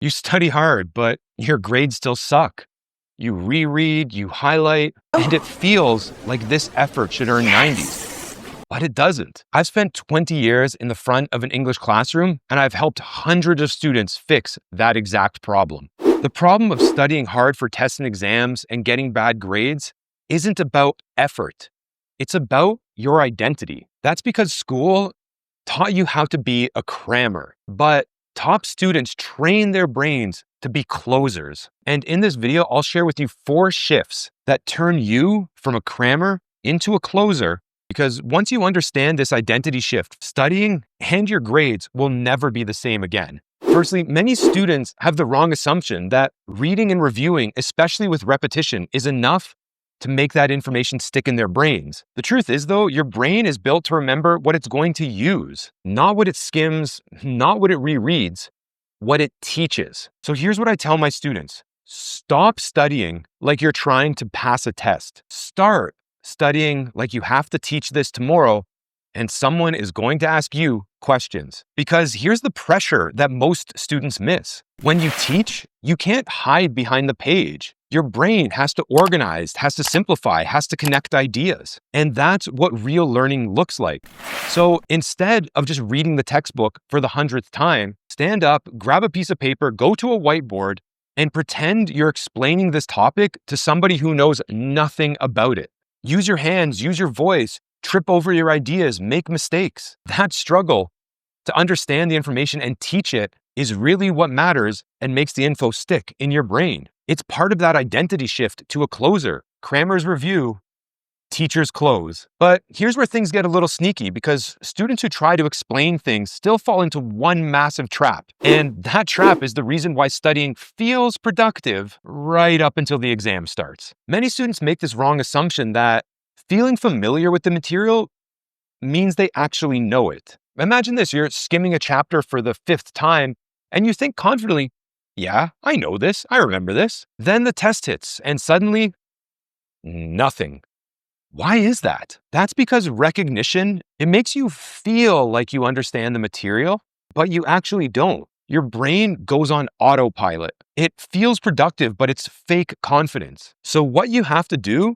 You study hard, but your grades still suck. You reread, you highlight, and it feels like this effort should earn 90s, but it doesn't. I've spent 20 years in the front of an English classroom, and I've helped hundreds of students fix that exact problem. The problem of studying hard for tests and exams and getting bad grades isn't about effort. It's about your identity. That's because school taught you how to be a crammer, but top students train their brains to be closers. And in this video, I'll share with you 4 shifts that turn you from a crammer into a closer. Because once you understand this identity shift, studying and your grades will never be the same again. Firstly, many students have the wrong assumption that reading and reviewing, especially with repetition, is enough to make that information stick in their brains. The truth is, though, your brain is built to remember what it's going to use, not what it skims, not what it rereads, what it teaches. So here's what I tell my students. Stop studying like you're trying to pass a test. Start studying like you have to teach this tomorrow, and someone is going to ask you questions. Because here's the pressure that most students miss. When you teach, you can't hide behind the page. Your brain has to organize, has to simplify, has to connect ideas. And that's what real learning looks like. So instead of just reading the textbook for the 100th time, stand up, grab a piece of paper, go to a whiteboard, and pretend you're explaining this topic to somebody who knows nothing about it. Use your hands, use your voice, trip over your ideas, make mistakes. That struggle to understand the information and teach it is really what matters and makes the info stick in your brain. It's part of that identity shift to a closer. Crammers review, teachers close. But here's where things get a little sneaky because students who try to explain things still fall into one massive trap. And that trap is the reason why studying feels productive right up until the exam starts. Many students make this wrong assumption that feeling familiar with the material means they actually know it. Imagine this, you're skimming a chapter for the 5th time and you think confidently, yeah, I know this, I remember this. Then the test hits and suddenly, nothing. Why is that? That's because recognition, it makes you feel like you understand the material, but you actually don't. Your brain goes on autopilot. It feels productive, but it's fake confidence. So what you have to do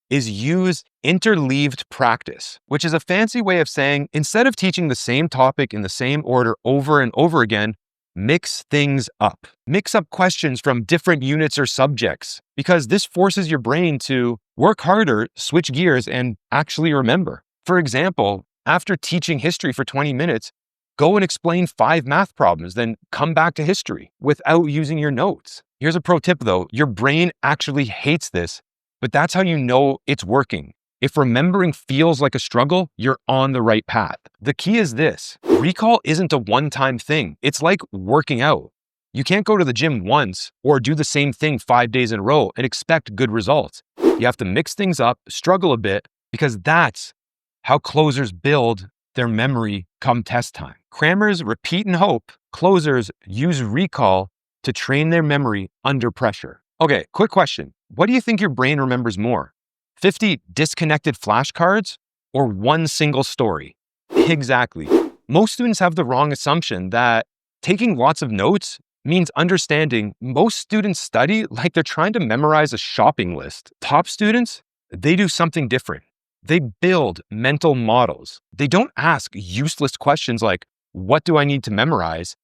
is use interleaved practice, which is a fancy way of saying, instead of teaching the same topic in the same order over and over again, mix things up. Mix up questions from different units or subjects, because this forces your brain to work harder, switch gears, and actually remember. For example, after teaching history for 20 minutes, go and explain 5 math problems, then come back to history without using your notes. Here's a pro tip though, your brain actually hates this, but that's how you know it's working. If remembering feels like a struggle, you're on the right path. The key is this: recall isn't a one-time thing. It's like working out. You can't go to the gym once or do the same thing 5 days in a row and expect good results. You have to mix things up, struggle a bit, because that's how closers build their memory come test time. Crammers repeat and hope. Closers use recall to train their memory under pressure. Okay, quick question. What do you think your brain remembers more? 50 disconnected flashcards or one single story? Exactly. Most students have the wrong assumption that taking lots of notes means understanding. Most students study like they're trying to memorize a shopping list. Top students, they do something different. They build mental models. They don't ask useless questions like, what do I need to memorize?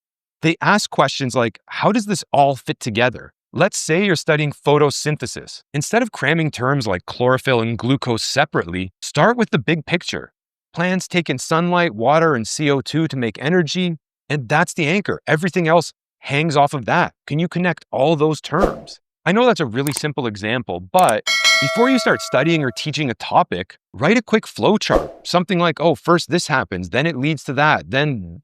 They ask questions like, how does this all fit together? Let's say you're studying photosynthesis. Instead of cramming terms like chlorophyll and glucose separately, start with the big picture. Plants take in sunlight, water, and CO2 to make energy, and that's the anchor. Everything else hangs off of that. Can you connect all those terms? I know that's a really simple example, but before you start studying or teaching a topic, write a quick flow chart. Something like, oh, first this happens, then it leads to that, then,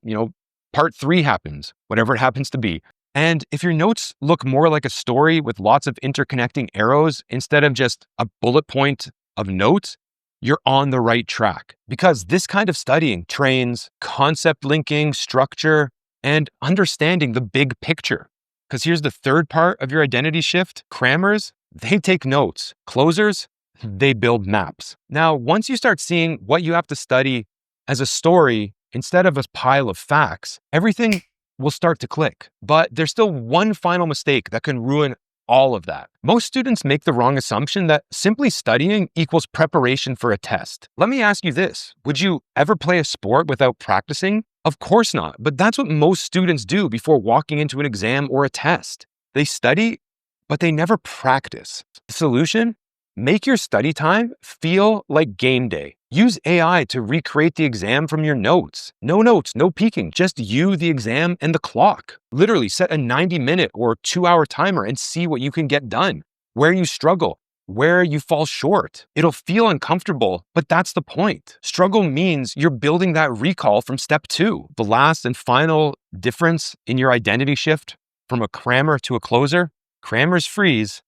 part 3 happens, whatever it happens to be. And if your notes look more like a story with lots of interconnecting arrows instead of just a bullet point of notes, you're on the right track. Because this kind of studying trains concept linking, structure, and understanding the big picture. Because here's the third part of your identity shift. Crammers, they take notes. Closers, they build maps. Now, once you start seeing what you have to study as a story instead of a pile of facts, everything will start to click. But there's still one final mistake that can ruin all of that. Most students make the wrong assumption that simply studying equals preparation for a test. Let me ask you this. Would you ever play a sport without practicing? Of course not, but that's what most students do before walking into an exam or a test. They study, but they never practice. The solution? Make your study time feel like game day. Use AI to recreate the exam from your notes. No notes, no peeking, just you, the exam, and the clock. Literally set a 90-minute or 2-hour timer and see what you can get done, where you struggle, where you fall short. It'll feel uncomfortable, but that's the point. Struggle means you're building that recall from step 2. The last and final difference in your identity shift from a crammer to a closer: crammers freeze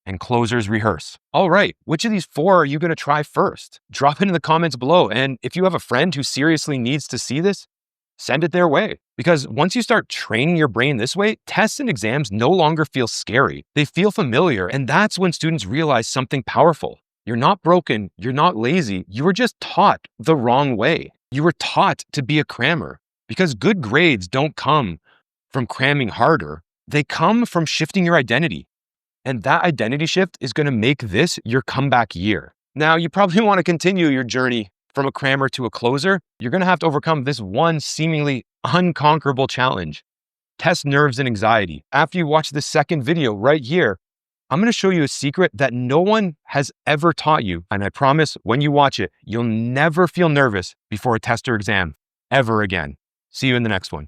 and closers rehearse. All right, which of these 4 are you going to try first? Drop it in the comments below. And if you have a friend who seriously needs to see this, send it their way. Because once you start training your brain this way, tests and exams no longer feel scary. They feel familiar. And that's when students realize something powerful. You're not broken. You're not lazy. You were just taught the wrong way. You were taught to be a crammer. Because good grades don't come from cramming harder. They come from shifting your identity. And that identity shift is going to make this your comeback year. Now, you probably want to continue your journey from a crammer to a closer. You're going to have to overcome this one seemingly unconquerable challenge: test nerves and anxiety. After you watch this second video right here, I'm going to show you a secret that no one has ever taught you. And I promise when you watch it, you'll never feel nervous before a test or exam ever again. See you in the next one.